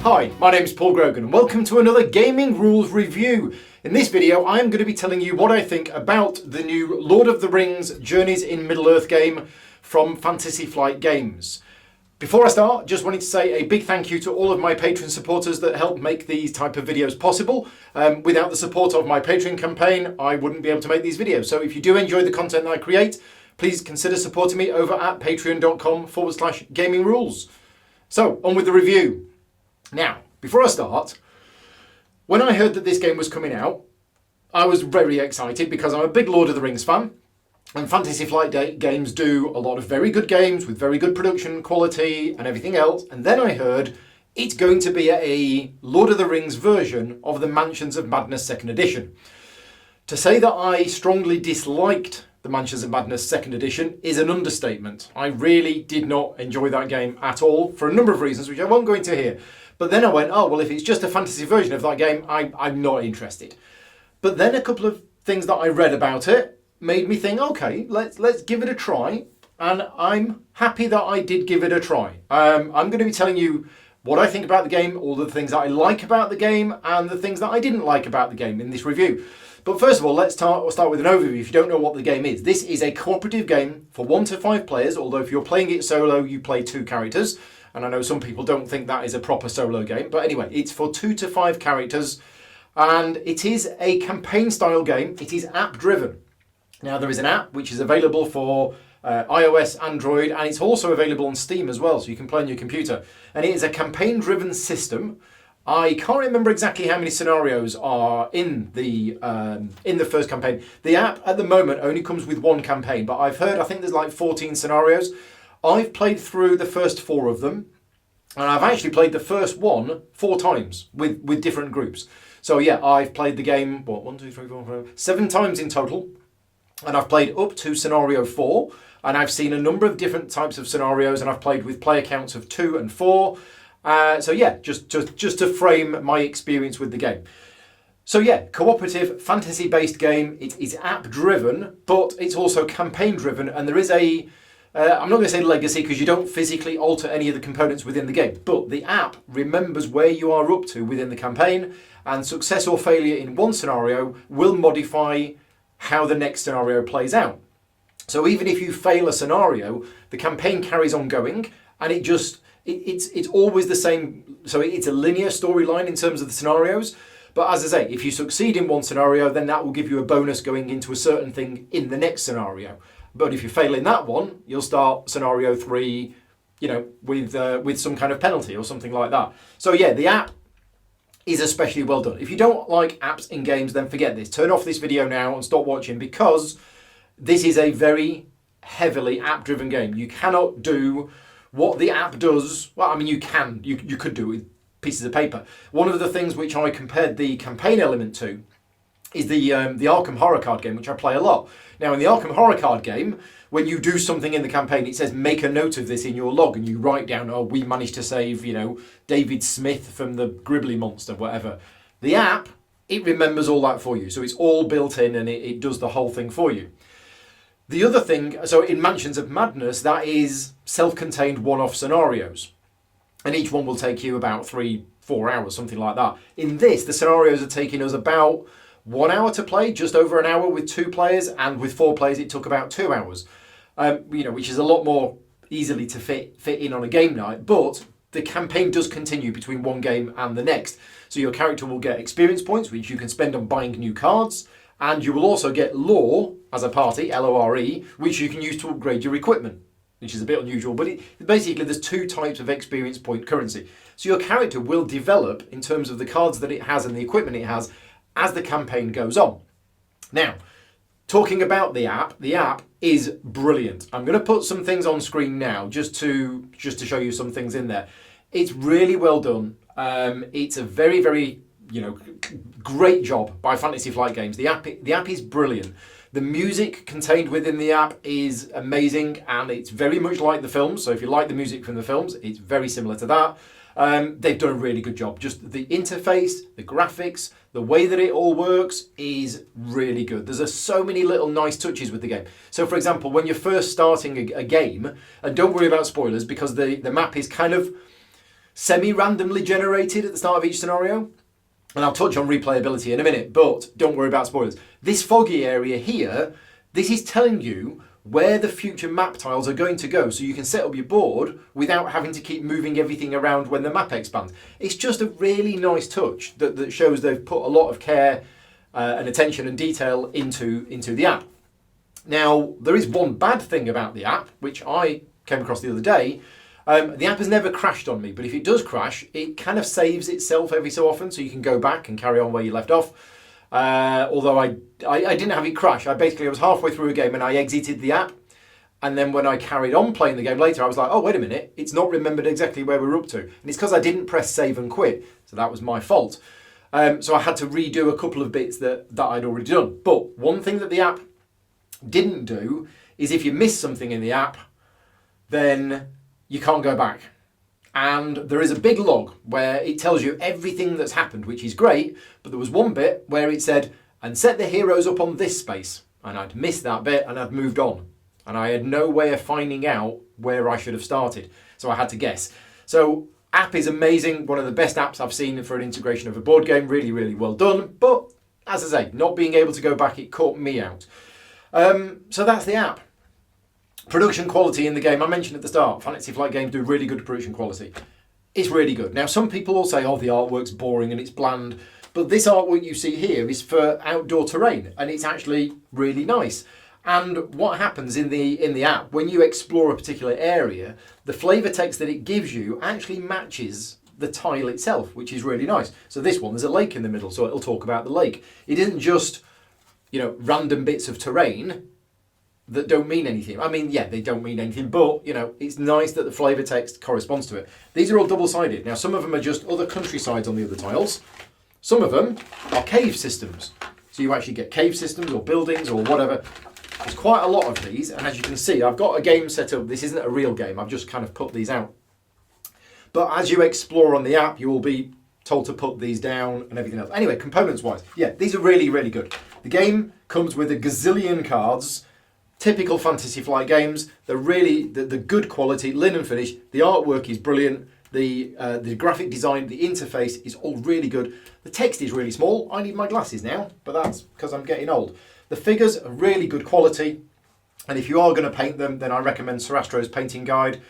Hi, my name is Paul Grogan and welcome to another Gaming Rules Review. In this video I am going to be telling you what I think about the new Lord of the Rings Journeys in Middle-earth game from Fantasy Flight Games. Before I start, just wanted to say a big thank you to all of my Patreon supporters that help make these type of videos possible. Without the support of my Patreon campaign, I wouldn't be able to make these videos. So if you do enjoy the content that I create, please consider supporting me over at patreon.com/gaming rules. So, on with the review. Now, before I start, when I heard that this game was coming out, I was very excited because I'm a big Lord of the Rings fan, and Fantasy Flight Games do a lot of very good games with very good production quality and everything else, and then I heard it's going to be a Lord of the Rings version of the Mansions of Madness 2nd Edition. To say that I strongly disliked the Mansions of Madness 2nd Edition is an understatement. I really did not enjoy that game at all for a number of reasons, which I won't go into here. But then I went, oh, well, if it's just a fantasy version of that game, I'm not interested. But then a couple of things that I read about it made me think, okay, let's give it a try. And I'm happy that I did give it a try. I'm going to be telling you what I think about the game, all the things that I like about the game, and the things that I didn't like about the game in this review. But first of all, let's start with an overview if you don't know what the game is. This is a cooperative game for 1 to 5 players, although if you're playing it solo, you play 2 characters. And I know some people don't think that is a proper solo game, but anyway, it's for 2 to 5 characters, and it is a campaign-style game. It is app-driven. Now, there is an app which is available for iOS, Android, and it's also available on Steam as well, so you can play on your computer. And it is a campaign-driven system. I can't remember exactly how many scenarios are in the first campaign. The app at the moment only comes with 1 campaign, but I think there's like 14 scenarios. I've played through the first 4 of them, and I've actually played the first one 4 times with different groups. So yeah, I've played the game, 7 times in total, and I've played up to scenario 4, and I've seen a number of different types of scenarios, and I've played with player counts of 2 and 4. So yeah, just to frame my experience with the game. So yeah, cooperative, fantasy-based game. It is app-driven, but it's also campaign-driven, and there is a I'm not going to say legacy because you don't physically alter any of the components within the game, but the app remembers where you are up to within the campaign, and success or failure in one scenario will modify how the next scenario plays out. So even if you fail a scenario, the campaign carries on going, and it's always the same. So it's a linear storyline in terms of the scenarios. But as I say, if you succeed in one scenario, then that will give you a bonus going into a certain thing in the next scenario. But if you fail in that one, you'll start scenario 3, with some kind of penalty or something like that. So yeah, the app is especially well done. If you don't like apps in games, then forget this. Turn off this video now and stop watching, because this is a very heavily app-driven game. You cannot do what the app does. Well, I mean, you could do it with pieces of paper. One of the things which I compared the campaign element to is the Arkham Horror card game, which I play a lot. Now, in the Arkham Horror card game, when you do something in the campaign, it says make a note of this in your log, and you write down, oh, we managed to save, David Smith from the Gribbly monster, whatever. The app, it remembers all that for you. So it's all built in, and it does the whole thing for you. The other thing, so in Mansions of Madness, that is self-contained one-off scenarios. And each one will take you about 3-4 hours, something like that. In this, the scenarios are taking us about 1 hour to play, just over an hour with 2 players, and with 4 players it took about 2 hours. Which is a lot more easily to fit in on a game night, but the campaign does continue between one game and the next. So your character will get experience points, which you can spend on buying new cards, and you will also get lore as a party, Lore, which you can use to upgrade your equipment, which is a bit unusual, but basically there's 2 types of experience point currency. So your character will develop in terms of the cards that it has and the equipment it has as the campaign goes on. Now, talking about the app is brilliant. I'm going to put some things on screen now just to show you some things in there. It's really well done. It's a very, very great job by Fantasy Flight Games. The app is brilliant. The music contained within the app is amazing, and it's very much like the films. So if you like the music from the films, it's very similar to that. They've done a really good job. Just the interface, the graphics, the way that it all works is really good. There's so many little nice touches with the game. So for example, when you're first starting a game, and don't worry about spoilers because the map is kind of, semi-randomly generated at the start of each scenario. And I'll touch on replayability in a minute, but don't worry about spoilers. This foggy area here, this is telling you where the future map tiles are going to go, so you can set up your board without having to keep moving everything around when the map expands. It's just a really nice touch that shows they've put a lot of care and attention and detail into the app. Now, there is one bad thing about the app, which I came across the other day. The app has never crashed on me, but if it does crash, it kind of saves itself every so often, so you can go back and carry on where you left off. Although I didn't have it crash. I was halfway through a game and I exited the app. And then when I carried on playing the game later, I was like, oh, wait a minute, it's not remembered exactly where we're up to. And it's because I didn't press save and quit. So that was my fault. So I had to redo a couple of bits that I'd already done. But one thing that the app didn't do is if you miss something in the app, then you can't go back. And there is a big log where it tells you everything that's happened, which is great, but there was one bit where it said, and set the heroes up on this space. And I'd missed that bit and I'd moved on. And I had no way of finding out where I should have started. So I had to guess. So app is amazing, one of the best apps I've seen for an integration of a board game, really, really well done. But as I say, not being able to go back, it caught me out. So that's the app. Production quality in the game, I mentioned at the start, Fantasy Flight games do really good production quality. It's really good. Now, some people will say, oh, the artwork's boring and it's bland, but this artwork you see here is for outdoor terrain, and it's actually really nice. And what happens in the app, when you explore a particular area, the flavour text that it gives you actually matches the tile itself, which is really nice. So this one, there's a lake in the middle, so it'll talk about the lake. It isn't just, random bits of terrain that don't mean anything. I mean, yeah, they don't mean anything, but, it's nice that the flavour text corresponds to it. These are all double-sided. Now, some of them are just other countrysides on the other tiles. Some of them are cave systems. So you actually get cave systems or buildings or whatever. There's quite a lot of these, and as you can see, I've got a game set up. This isn't a real game. I've just kind of put these out. But as you explore on the app, you will be told to put these down and everything else. Anyway, components-wise, yeah, these are really, really good. The game comes with a gazillion cards. Typical Fantasy Flight games. They're really the good quality, linen finish. The artwork is brilliant. The graphic design, the interface is all really good. The text is really small. I need my glasses now, but that's because I'm getting old. The figures are really good quality. And if you are going to paint them, then I recommend Sarastro's painting guide,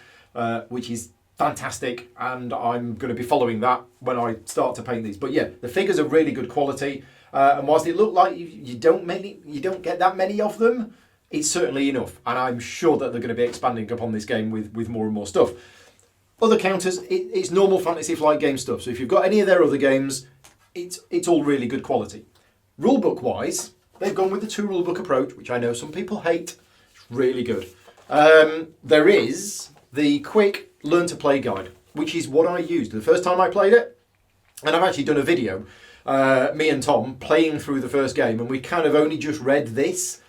which is fantastic. And I'm going to be following that when I start to paint these. But yeah, the figures are really good quality. And whilst it looked like you don't get that many of them, it's certainly enough, and I'm sure that they're going to be expanding upon this game with more and more stuff. Other counters, it's normal Fantasy Flight game stuff, so if you've got any of their other games, it's all really good quality. Rulebook-wise, they've gone with the 2 rulebook approach, which I know some people hate. It's really good. There is the quick Learn to Play guide, which is what I used the first time I played it, and I've actually done a video, me and Tom, playing through the first game, and we kind of only just read this.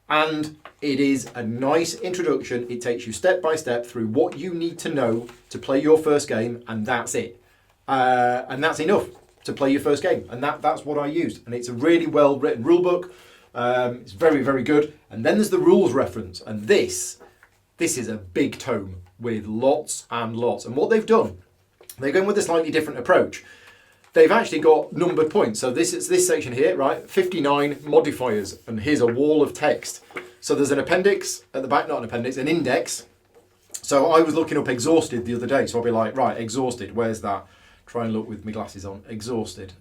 And it is a nice introduction. It takes you step by step through what you need to know to play your first game, and that's it. And that's enough to play your first game. And that's what I used. And it's a really well written rule book. It's very, very good. And then there's the rules reference. And this is a big tome with lots and lots. And what they've done, they're going with a slightly different approach. They've actually got numbered points. So this is this section here, right? 59 modifiers, and here's a wall of text. So there's an appendix at the back, not an appendix, an index. So I was looking up exhausted the other day. So I'll be like, right, exhausted, where's that? Try and look with my glasses on. Exhausted.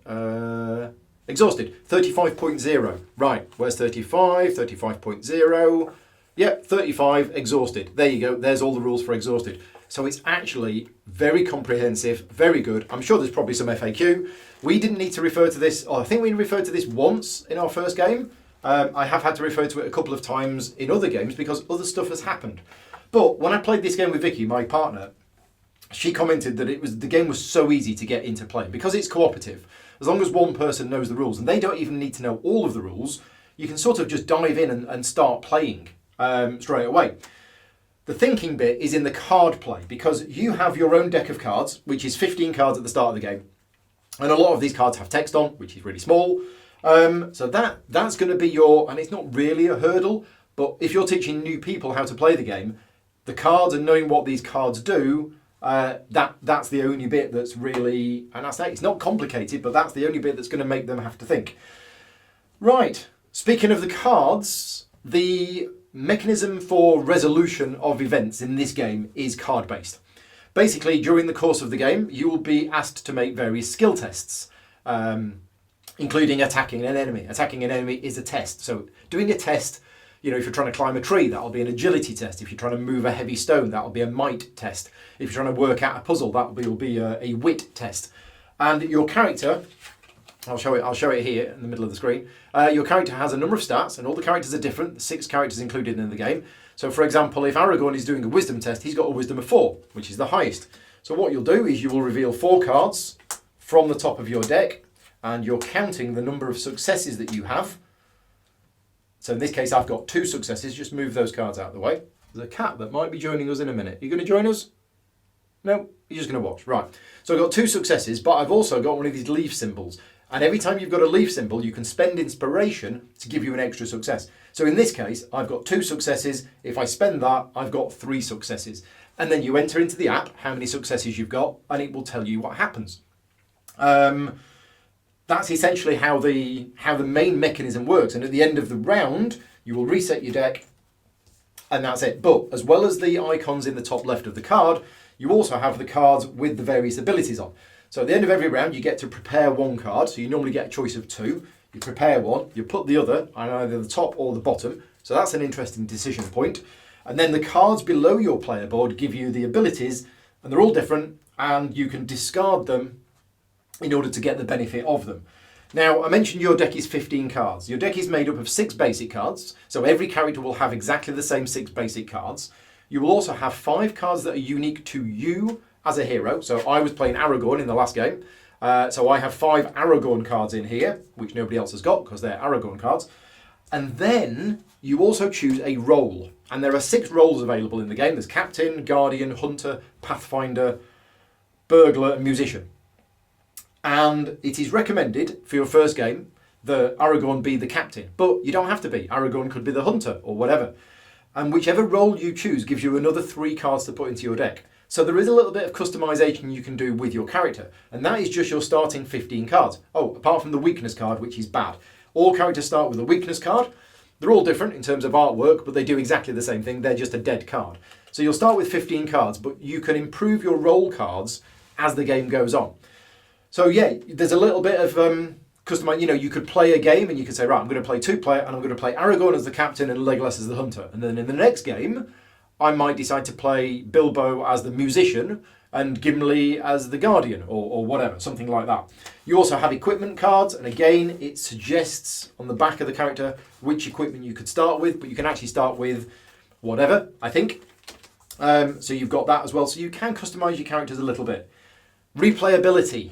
Exhausted, 35.0. Right, where's 35? 35.0. Yep, 35, exhausted. There you go. There's all the rules for exhausted. So it's actually very comprehensive, very good. I'm sure there's probably some FAQ. We didn't need to refer to this, or I think we referred to this once in our first game. I have had to refer to it a couple of times in other games because other stuff has happened. But when I played this game with Vicky, my partner, she commented that the game was so easy to get into play because it's cooperative. As long as one person knows the rules, and they don't even need to know all of the rules, you can sort of just dive in and start playing straight away. The thinking bit is in the card play, because you have your own deck of cards, which is 15 cards at the start of the game. And a lot of these cards have text on, which is really small. So that's going to be and it's not really a hurdle, but if you're teaching new people how to play the game, the cards and knowing what these cards do That's the only bit that's really, and I say it's not complicated, but that's the only bit that's going to make them have to think. Right, speaking of the cards, the mechanism for resolution of events in this game is card-based. Basically, during the course of the game, you will be asked to make various skill tests, including attacking an enemy. Attacking an enemy is a test. So doing a test, if you're trying to climb a tree, that'll be an agility test. If you're trying to move a heavy stone, that'll be a might test. If you're trying to work out a puzzle, will be a wit test. And your character, I'll show it here in the middle of the screen. Your character has a number of stats, and all the characters are different. 6 characters included in the game. So for example, if Aragorn is doing a wisdom test, he's got a wisdom of 4, which is the highest. So what you'll do is you will reveal 4 cards from the top of your deck, and you're counting the number of successes that you have. So in this case, I've got 2 successes. Just move those cards out of the way. There's a cat that might be joining us in a minute. Are you going to join us? No? You're just going to watch. Right. So I've got 2 successes, but I've also got one of these leaf symbols. And every time you've got a leaf symbol, you can spend inspiration to give you an extra success. So in this case, I've got 2 successes. If I spend that, I've got 3 successes. And then you enter into the app how many successes you've got, and it will tell you what happens. That's essentially how the main mechanism works. And at the end of the round, you will reset your deck, and that's it. But as well as the icons in the top left of the card, you also have the cards with the various abilities on. So at the end of every round, you get to prepare 1 card. So you normally get a choice of 2. You prepare 1, you put the other on either the top or the bottom. So that's an interesting decision point. And then the cards below your player board give you the abilities, and they're all different, and you can discard them in order to get the benefit of them. Now, I mentioned your deck is 15 cards. Your deck is made up of 6 basic cards, so every character will have exactly the same 6 basic cards. You will also have 5 cards that are unique to you as a hero. So I was playing Aragorn in the last game, so I have 5 Aragorn cards in here, which nobody else has got because they're Aragorn cards. And then you also choose a role, and there are 6 roles available in the game. There's Captain, Guardian, Hunter, Pathfinder, Burglar, and Musician. And it is recommended for your first game that Aragorn be the captain, but you don't have to be. Aragorn could be the hunter or whatever. And whichever role you choose gives you another 3 cards to put into your deck. So there is a little bit of customization you can do with your character, and that is just your starting 15 cards. Oh, apart from the weakness card, which is bad. All characters start with a weakness card. They're all different in terms of artwork, but they do exactly the same thing. They're just a dead card. So you'll start with 15 cards, but you can improve your role cards as the game goes on. So yeah, there's a little bit of customization. You could play a game and you could say, right, I'm going to play 2-player and I'm going to play Aragorn as the captain and Legolas as the hunter. And then in the next game, I might decide to play Bilbo as the musician and Gimli as the guardian or whatever, something like that. You also have equipment cards, and again, it suggests on the back of the character which equipment you could start with, but you can actually start with whatever, I think. So you've got that as well. So you can customize your characters a little bit. Replayability.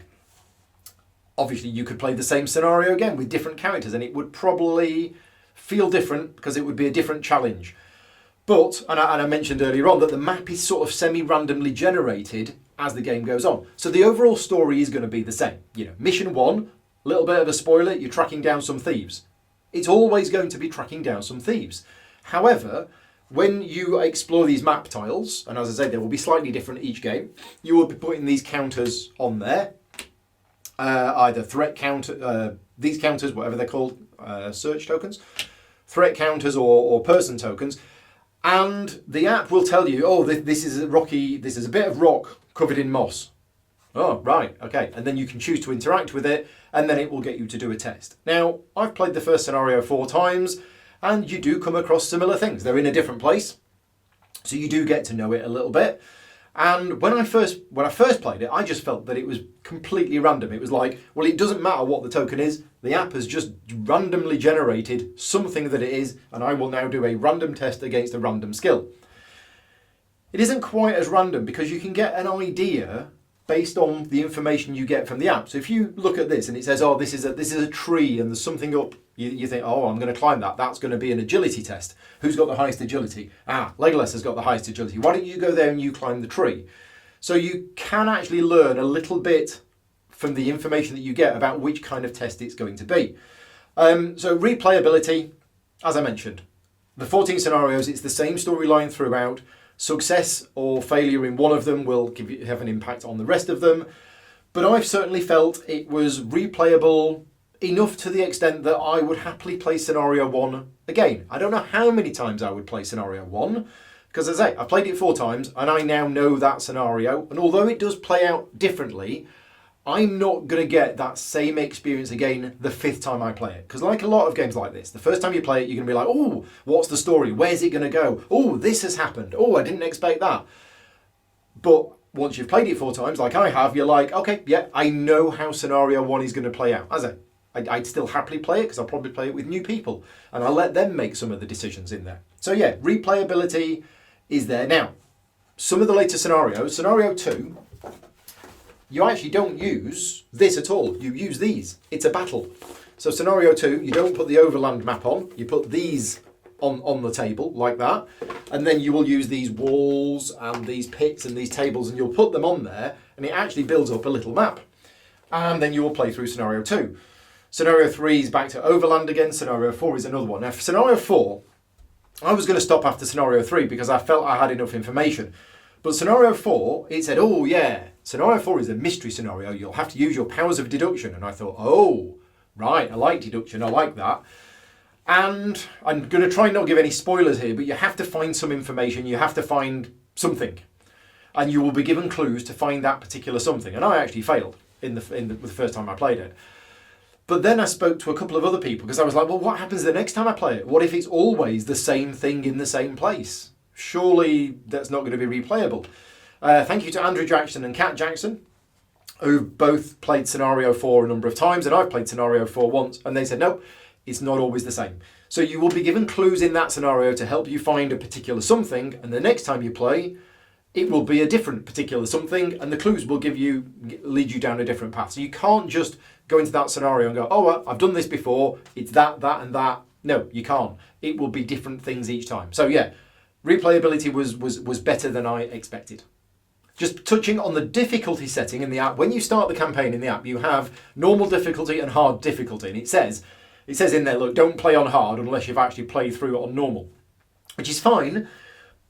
Obviously, you could play the same scenario again with different characters, and it would probably feel different because it would be a different challenge. But, and I mentioned earlier on that the map is sort of semi-randomly generated as the game goes on. So the overall story is going to be the same. Mission 1, a little bit of a spoiler, you're tracking down some thieves. It's always going to be tracking down some thieves. However, when you explore these map tiles, and as I say, they will be slightly different each game, you will be putting these counters on there. Either threat counter, these counters, whatever they're called, search tokens, threat counters or person tokens, and the app will tell you, oh, this is a bit of rock covered in moss. Oh, right, okay. And then you can choose to interact with it, and then it will get you to do a test. Now, I've played the first scenario 4 times, and you do come across similar things. They're in a different place, so you do get to know it a little bit. And when I first played it, I just felt that it was completely random. It was like, well, it doesn't matter what the token is. The app has just randomly generated something that it is, and I will now do a random test against a random skill. It isn't quite as random because you can get an idea based on the information you get from the app. So if you look at this and it says, oh, this is a tree and there's something up, you think, oh, I'm going to climb that. That's going to be an agility test. Who's got the highest agility? Legolas has got the highest agility. Why don't you go there and you climb the tree? So you can actually learn a little bit from the information that you get about which kind of test it's going to be. So replayability, as I mentioned, the 14 scenarios, it's the same storyline throughout. Success or failure in one of them will have an impact on the rest of them. But I've certainly felt it was replayable enough to the extent that I would happily play Scenario 1 again. I don't know how many times I would play Scenario 1, because as I say, I played it 4 times and I now know that scenario. And although it does play out differently, I'm not going to get that same experience again the 5th time I play it. Because like a lot of games like this, the first time you play it, you're going to be like, oh, what's the story? Where's it going to go? Oh, this has happened. Oh, I didn't expect that. But once you've played it 4 times, like I have, you're like, okay, yeah, I know how Scenario 1 is going to play out. I'd still happily play it because I'll probably play it with new people and I'll let them make some of the decisions in there. So yeah, replayability is there. Now, some of the later scenarios, Scenario 2, you actually don't use this at all. You use these. It's a battle. So Scenario 2, you don't put the overland map on. You put these on the table like that. And then you will use these walls and these pits and these tables and you'll put them on there and it actually builds up a little map. And then you will play through Scenario 2. Scenario 3 is back to overland again. Scenario 4 is another one. Now for Scenario 4, I was going to stop after Scenario 3 because I felt I had enough information. But Scenario 4, it said, oh yeah, Scenario 4 is a mystery scenario. You'll have to use your powers of deduction. And I thought, oh, right, I like deduction. I like that. And I'm going to try not to give any spoilers here, but you have to find some information. You have to find something. And you will be given clues to find that particular something. And I actually failed the first time I played it. But then I spoke to a couple of other people because I was like, well, what happens the next time I play it? What if it's always the same thing in the same place? Surely that's not going to be replayable. Thank you to Andrew Jackson and Kat Jackson, who've both played Scenario 4 a number of times, and I've played Scenario 4 once, and they said, no, it's not always the same. So you will be given clues in that scenario to help you find a particular something, and the next time you play, it will be a different particular something, and the clues will lead you down a different path. So you can't just go into that scenario and go, oh, well, I've done this before, it's that, and that. No, you can't. It will be different things each time. So yeah, replayability was better than I expected. Just touching on the difficulty setting in the app, when you start the campaign in the app, you have normal difficulty and hard difficulty. And it says in there, look, don't play on hard unless you've actually played through it on normal, which is fine,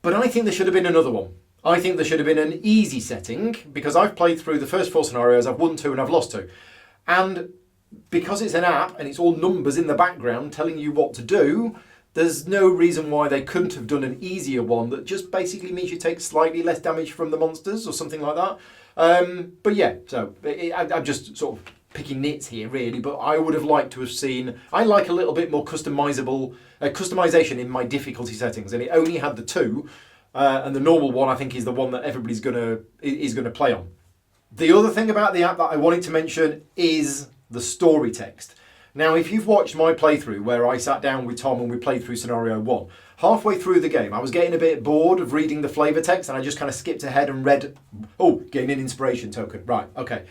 but I think there should have been another one. I think there should have been an easy setting, because I've played through the first 4 scenarios, I've won 2 and I've lost 2. And because it's an app and it's all numbers in the background telling you what to do, there's no reason why they couldn't have done an easier one that just basically means you take slightly less damage from the monsters or something like that. But yeah, so I'm just sort of picking nits here really, but I would have liked to have seen, I like a little bit more customization in my difficulty settings, and it only had the 2. And the normal one, I think, is the one that everybody's gonna play on. The other thing about the app that I wanted to mention is the story text. Now, if you've watched my playthrough where I sat down with Tom and we played through Scenario 1, halfway through the game, I was getting a bit bored of reading the flavour text and I just kind of skipped ahead and read, oh, getting an inspiration token. Right, okay.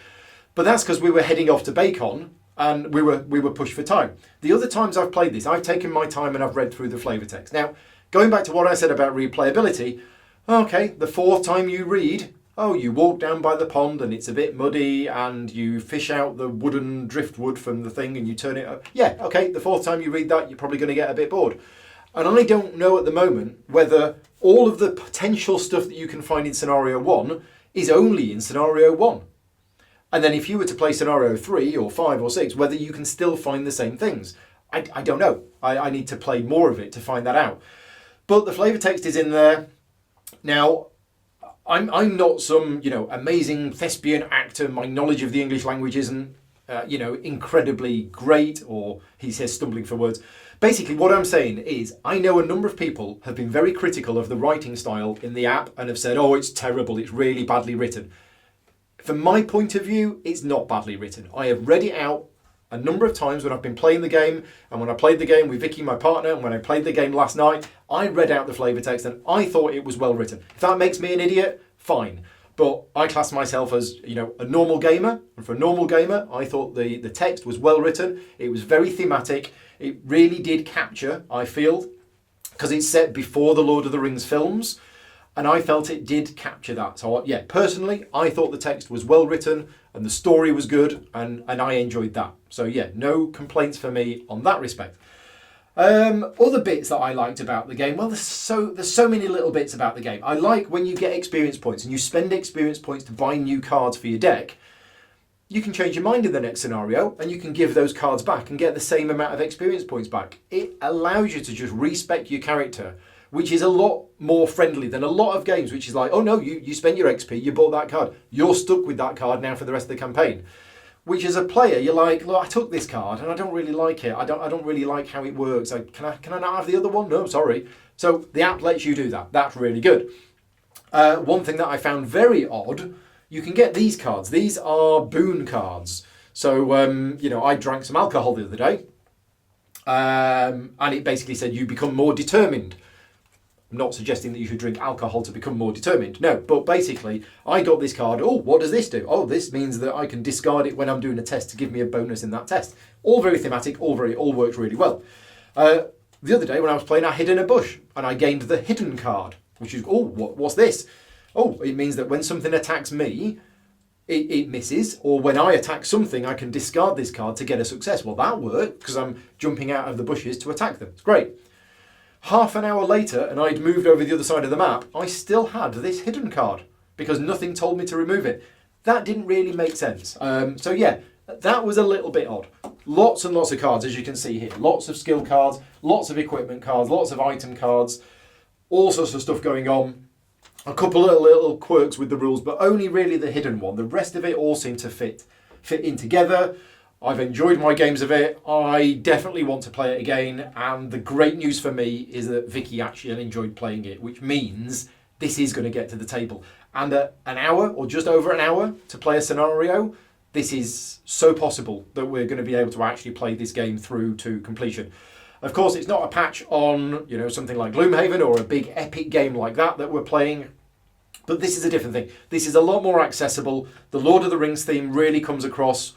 But that's because we were heading off to Bacon and we were pushed for time. The other times I've played this, I've taken my time and I've read through the flavour text. Now, going back to what I said about replayability, okay, the 4th time you read, oh, you walk down by the pond and it's a bit muddy and you fish out the wooden driftwood from the thing and you turn it up. Yeah, okay, the 4th time you read that, you're probably going to get a bit bored. And I don't know at the moment whether all of the potential stuff that you can find in Scenario 1 is only in Scenario 1. And then if you were to play Scenario 3 or 5 or 6, whether you can still find the same things. I don't know. I need to play more of it to find that out. But the flavour text is in there. Now, I'm not some, amazing thespian actor. My knowledge of the English language isn't, incredibly great, or he says stumbling for words. Basically, what I'm saying is I know a number of people have been very critical of the writing style in the app and have said, oh, it's terrible, it's really badly written. From my point of view, it's not badly written. I have read it out a number of times when I've been playing the game, and when I played the game with Vicky, my partner, and when I played the game last night, I read out the flavour text and I thought it was well written. If that makes me an idiot, fine. But I class myself as, a normal gamer, and for a normal gamer, I thought the text was well written. It was very thematic. It really did capture, I feel, because it's set before the Lord of the Rings films, and I felt it did capture that. So yeah, personally, I thought the text was well written and the story was good, and I enjoyed that. So yeah, no complaints for me on that respect. Other bits that I liked about the game, well, there's so many little bits about the game. I like when you get experience points and you spend experience points to buy new cards for your deck. You can change your mind in the next scenario and you can give those cards back and get the same amount of experience points back. It allows you to just respec your character, which is a lot more friendly than a lot of games, which is like, oh no, you spent your XP, you bought that card, you're stuck with that card now for the rest of the campaign. Which as a player, you're like, look, I took this card and I don't really like it. I don't really like how it works. Can I not have the other one? No, sorry. So the app lets you do that. That's really good. One thing that I found very odd, you can get these cards. These are boon cards. So, I drank some alcohol the other day. And it basically said you become more determined. I'm not suggesting that you should drink alcohol to become more determined. No, but basically, I got this card. Oh, what does this do? Oh, this means that I can discard it when I'm doing a test to give me a bonus in that test. All very thematic, all works really well. The other day when I was playing, I hid in a bush and I gained the hidden card, which is, oh, what's this? Oh, it means that when something attacks me, it misses, or when I attack something, I can discard this card to get a success. Well, that worked because I'm jumping out of the bushes to attack them. It's great. Half an hour later, and I'd moved over the other side of the map, I still had this hidden card because nothing told me to remove it. That didn't really make sense. So yeah, that was a little bit odd. Lots and lots of cards, as you can see here. Lots of skill cards, lots of equipment cards, lots of item cards, all sorts of stuff going on. A couple of little quirks with the rules, but only really the hidden one. The rest of it all seemed to fit in together. I've enjoyed my games of it. I definitely want to play it again. And the great news for me is that Vicky actually enjoyed playing it, which means this is going to get to the table. And an hour or just over an hour to play a scenario, this is so possible that we're going to be able to actually play this game through to completion. Of course, it's not a patch on, something like Gloomhaven or a big epic game like that we're playing. But this is a different thing. This is a lot more accessible. The Lord of the Rings theme really comes across.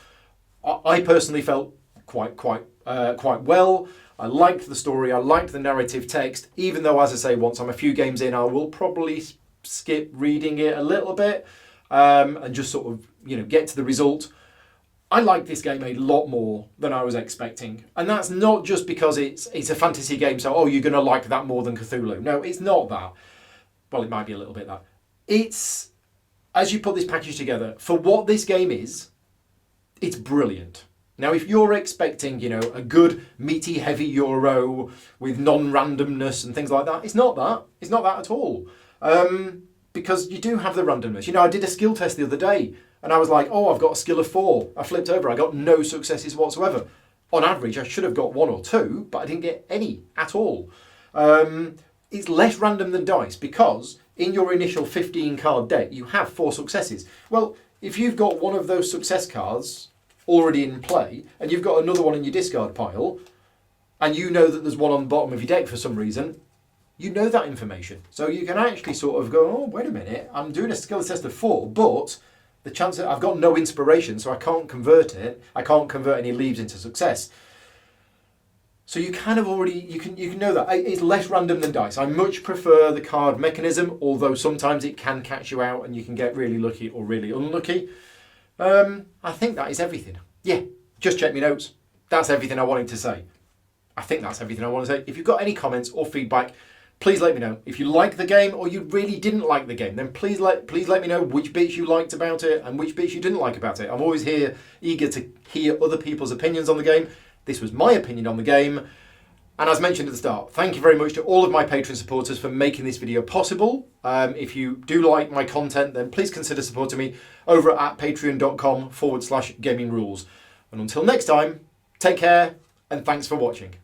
I personally felt quite well. I liked the story. I liked the narrative text. Even though, as I say, once I'm a few games in, I will probably skip reading it a little bit and just sort of, get to the result. I like this game a lot more than I was expecting. And that's not just because it's a fantasy game, so, you're going to like that more than Cthulhu. No, it's not that. Well, it might be a little bit that. It's, as you put this package together, for what this game is, it's brilliant. Now, if you're expecting, a good, meaty, heavy Euro with non-randomness and things like that, it's not that. It's not that at all. Because you do have the randomness. I did a skill test the other day and I was like, I've got a skill of 4. I flipped over. I got no successes whatsoever. On average, I should have got 1 or 2, but I didn't get any at all. It's less random than dice because in your initial 15 card deck, you have 4 successes. Well, if you've got one of those success cards already in play and you've got another one in your discard pile and you know that there's one on the bottom of your deck for some reason, you know that information. So you can actually sort of go, wait a minute, I'm doing a skill test of 4, but the chance that I've got no inspiration, so I can't convert it. I can't convert any leaves into success. So you kind of already, you can know that. It's less random than dice. I much prefer the card mechanism, although sometimes it can catch you out and you can get really lucky or really unlucky. I think that is everything. Yeah, just check my notes. That's everything I wanted to say. I think that's everything I want to say. If you've got any comments or feedback, please let me know. If you like the game or you really didn't like the game, then please let me know which bits you liked about it and which bits you didn't like about it. I'm always here, eager to hear other people's opinions on the game. This was my opinion on the game. And as mentioned at the start, thank you very much to all of my Patreon supporters for making this video possible. If you do like my content, then please consider supporting me over at patreon.com/gaming rules. And until next time, take care and thanks for watching.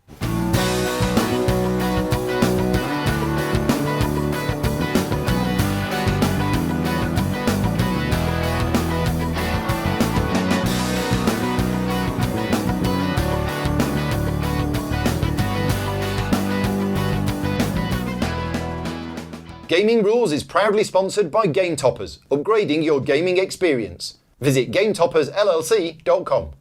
Gaming Rules is proudly sponsored by Game Toppers, upgrading your gaming experience. Visit GameToppersLLC.com.